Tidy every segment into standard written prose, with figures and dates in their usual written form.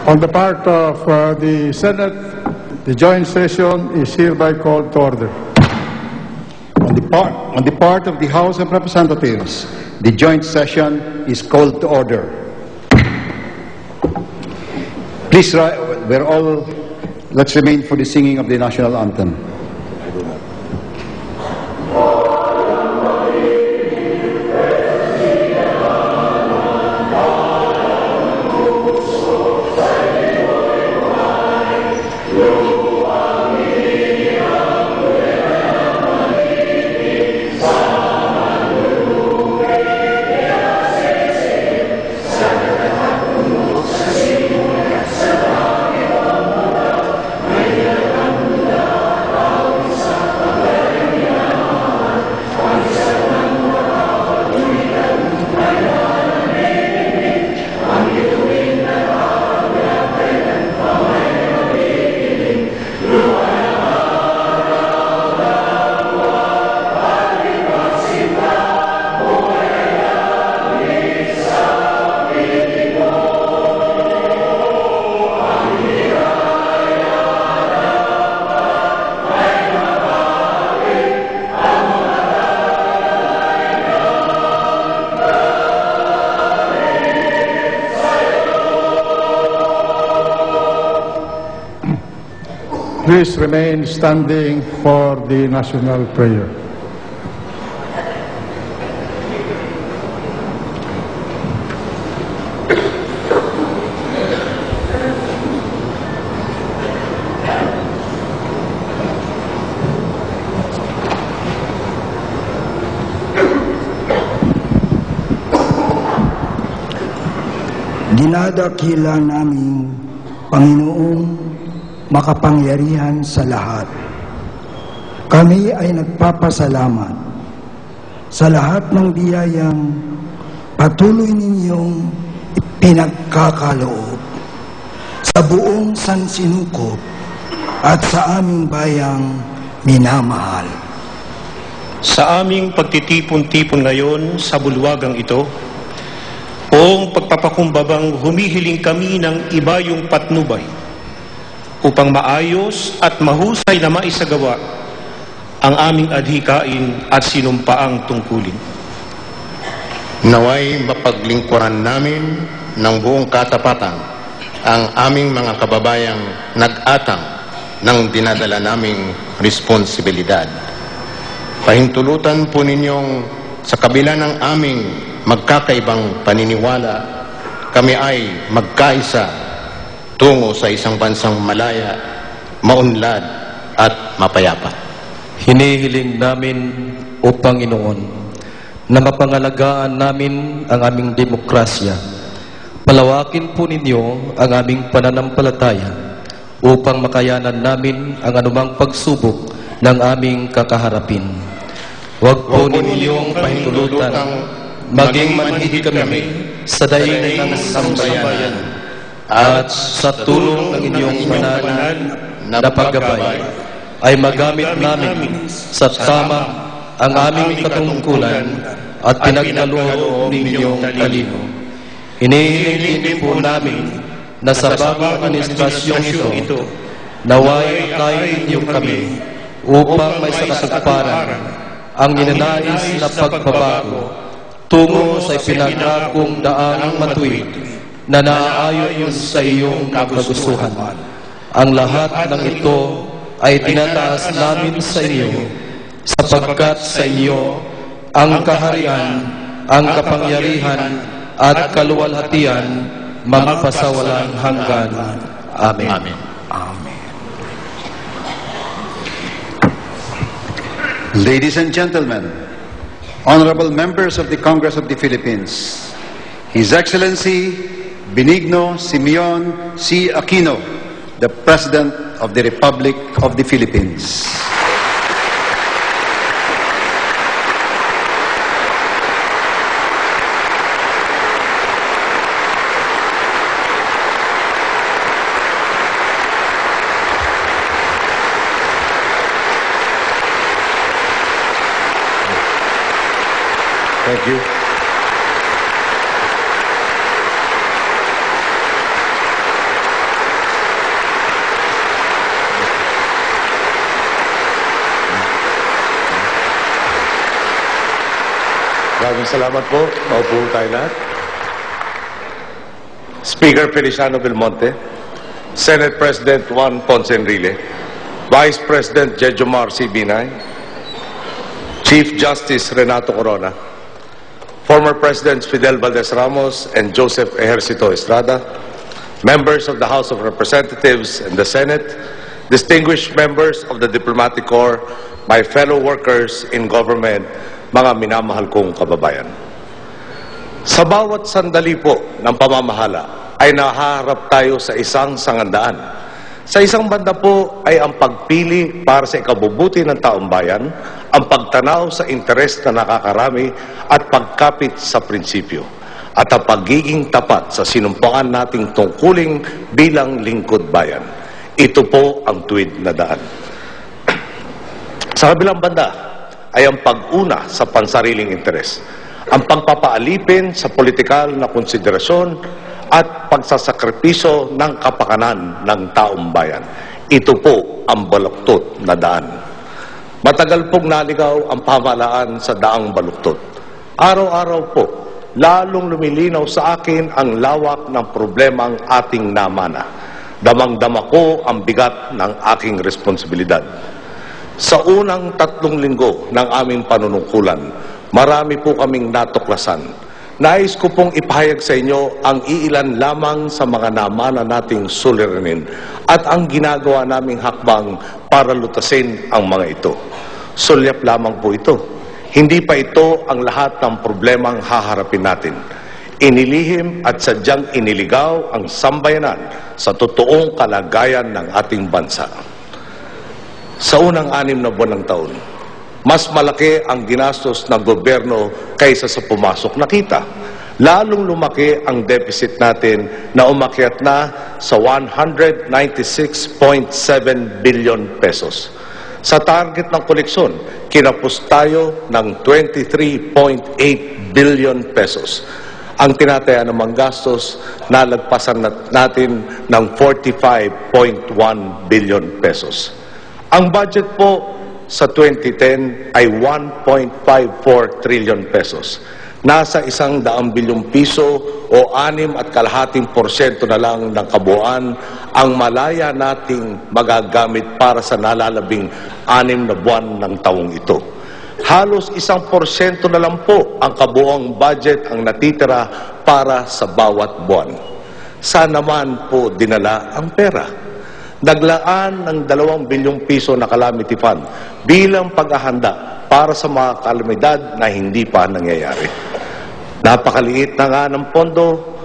On the part of the Senate, the joint session is hereby called to order. On the part of the House of Representatives, the joint session is called to order. Please, let's remain for the singing of the national anthem. Please remain standing for the national prayer. Dinadakila namin, Panginoong makapangyarihan sa lahat. Kami ay nagpapasalamat sa lahat ng biyayang patuloy ninyong ipinagkakaloob sa buong sansinukob at sa aming bayang minamahal. Sa aming pagtitipon-tipon ngayon sa bulwagang ito, Poong pagpapakumbabang humihiling kami ng ibayong patnubay upang maayos at mahusay na maisagawa ang aming adhikain at sinumpaang tungkulin. Naway mapaglingkuran namin ng buong katapatan ang aming mga kababayang nag-atang ng dinadala naming responsibilidad. Pahintulutan po ninyong sa kabila ng aming magkakaibang paniniwala, kami ay magkaisa tungo sa isang bansang malaya, maunlad at mapayapa. Hinihiling namin, O Panginoon, na mapangalagaan namin ang aming demokrasya. Palawakin po ninyo ang aming pananampalataya upang makayanan namin ang anumang pagsubok ng aming kakaharapin. Huwag po ninyong pahintulutan maging manhid kami sa daigdig ng sambayanan at sa tulong ng inyong banal na paggabay ay magamit namin sa tama ang aming katungkulan at pinagkaloob ninyong talino. Hinihiling din po namin na sa bagong administrasyong ito, naway kain niyo kami upang may sakatuparan ang ninanais na pagbabago tungo sa ipinangakong daang matuwid na naaayon sa iyong kagustuhan. Ang lahat ng ito ay tinataas namin sa iyo sapagkat sa iyo ang kaharian, ang kapangyarihan at kaluwalhatian magpasawalang hanggan. Amen. Amen. Amen. Ladies and gentlemen, honorable members of the Congress of the Philippines, His Excellency Benigno Simeon C. Aquino, the President of the Republic of the Philippines. Thank you. Maraming salamat po. Maupo tayo lahat. Speaker Feliciano Belmonte, Senate President Juan Ponce Enrile, Vice President Jejomar C. Binay, Chief Justice Renato Corona, former Presidents Fidel Valdez Ramos and Joseph Ejercito Estrada, members of the House of Representatives and the Senate, distinguished members of the Diplomatic Corps, my fellow workers in government, mga minamahal kong kababayan. Sa bawat sandali po ng pamamahala ay nahaharap tayo sa isang sangandaan. Sa isang banda po ay ang pagpili para sa ikabubuti ng taong bayan, ang pagtanaw sa interes na nakakarami at pagkapit sa prinsipyo, at ang pagiging tapat sa sinumpangan nating tungkuling bilang lingkod bayan. Ito po ang tuwid na daan. Sa kabilang banda ay ang pag-una sa pansariling interes, ang pagpapaalipin sa politikal na konsiderasyon at pagsasakripiso ng kapakanan ng taong bayan. Ito po ang baluktot na daan. Matagal pong naligaw ang pamahalaan sa daang baluktot. Araw-araw po, lalong lumilinaw sa akin ang lawak ng problemang ating namana. Damang-dama ko ang bigat ng aking responsibilidad. Sa unang 3 linggo ng aming panunungkulan, marami po kaming natuklasan. Nais ko pong ipahayag sa inyo ang iilan lamang sa mga namana nating suliranin at ang ginagawa naming hakbang para lutasin ang mga ito. Sulyap lamang po ito. Hindi pa ito ang lahat ng problemang haharapin natin. Inilihim at sadyang iniligaw ang sambayanan sa totoong kalagayan ng ating bansa. Sa unang 6 na buwan ng taon, mas malaki ang ginastos ng gobyerno kaysa sa pumasok na kita. Lalong lumaki ang deficit natin na umakyat na sa 196.7 billion pesos. Sa target ng koleksyon, kinapos tayo ng 23.8 billion pesos. Ang tinataya namang gastos, nalagpasan natin ng 45.1 billion pesos. Ang budget po sa 2010 ay 1.54 trillion pesos. Nasa 100 bilyong piso o 6.5% na lang ng kabuuan ang malaya nating magagamit para sa nalalabing 6 na buwan ng taong ito. Halos 1% na lang po ang kabuuang budget ang natitira para sa bawat buwan. Saan naman po dinala ang pera? Naglaan ng 2 bilyong piso na calamity fund bilang paghahanda para sa mga kalamidad na hindi pa nangyayari. Napakaliit na nga ng pondo,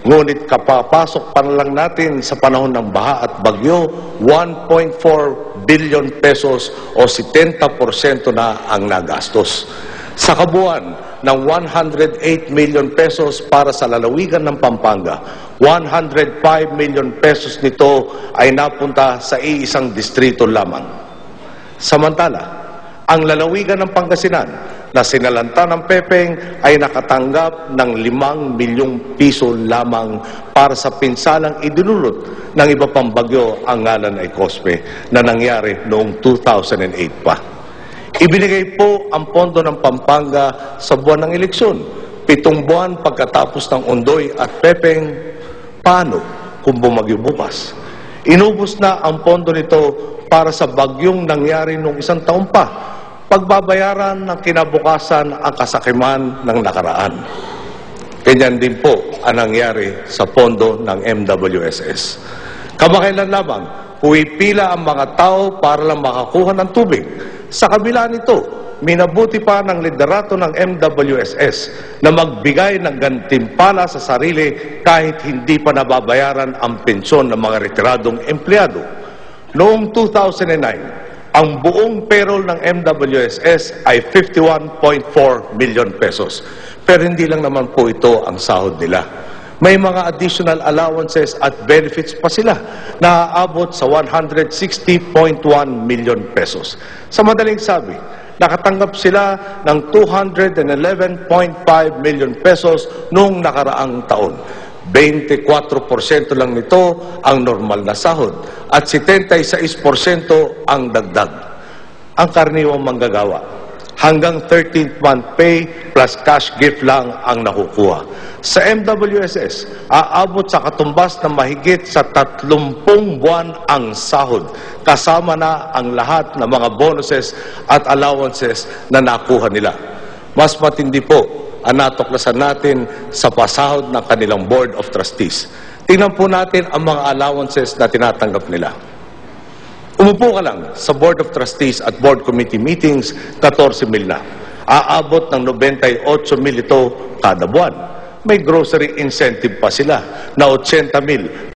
ngunit kapapasok pa lang natin sa panahon ng baha at bagyo, 1.4 billion pesos o 70% na ang nagastos. Sa kabuuan ng 108 million pesos para sa lalawigan ng Pampanga, 105 million pesos nito ay napunta sa iisang distrito lamang. Samantala, ang lalawigan ng Pangasinan na sinalanta ng Pepeng ay nakatanggap ng 5 milyong piso lamang para sa pinsalang idinulot ng iba pang bagyo, ang ngalan ay Cosme, na nangyari noong 2008 pa. Ibinigay po ang pondo ng Pampanga sa buwan ng eleksyon. 7 buwan pagkatapos ng Ondoy at Pepeng. Paano kung bumagyo bukas? Inubos na ang pondo nito para sa bagyong nangyari noong 1 taon pa. Pagbabayaran ng kinabukasan ang kasakiman ng nakaraan. Ganyan din po ang nangyari sa pondo ng MWSS. Kamakailan lamang, pumipila ang mga tao para lang makakuha ng tubig. Sa kabila nito, minabuti pa ng liderato ng MWSS na magbigay ng gantimpala sa sarili kahit hindi pa nababayaran ang pensyon ng mga retiradong empleyado. Noong 2009, ang buong payroll ng MWSS ay 51.4 million pesos. Pero hindi lang naman po ito ang sahod nila. May mga additional allowances at benefits pa sila na aabot sa 160.1 million pesos. Sa madaling sabi, Nakatanggap sila ng 211.5 million pesos noong nakaraang taon. 24% lang nito ang normal na sahod at 76% ang dagdag. Ang karaniwang manggagawa, hanggang 13th month pay plus cash gift lang ang nakukuha. Sa MWSS, aabot sa katumbas na mahigit sa 30 buwan ang sahod, kasama na ang lahat ng mga bonuses at allowances na nakuha nila. Mas matindi po ang natuklasan natin sa pasahod ng kanilang Board of Trustees. Tingnan po natin ang mga allowances na tinatanggap nila. Umupo ka lang sa Board of Trustees at Board Committee meetings, 14 mil na. Aabot ng 98 mil ito kada buwan. May grocery incentive pa sila na 80 mil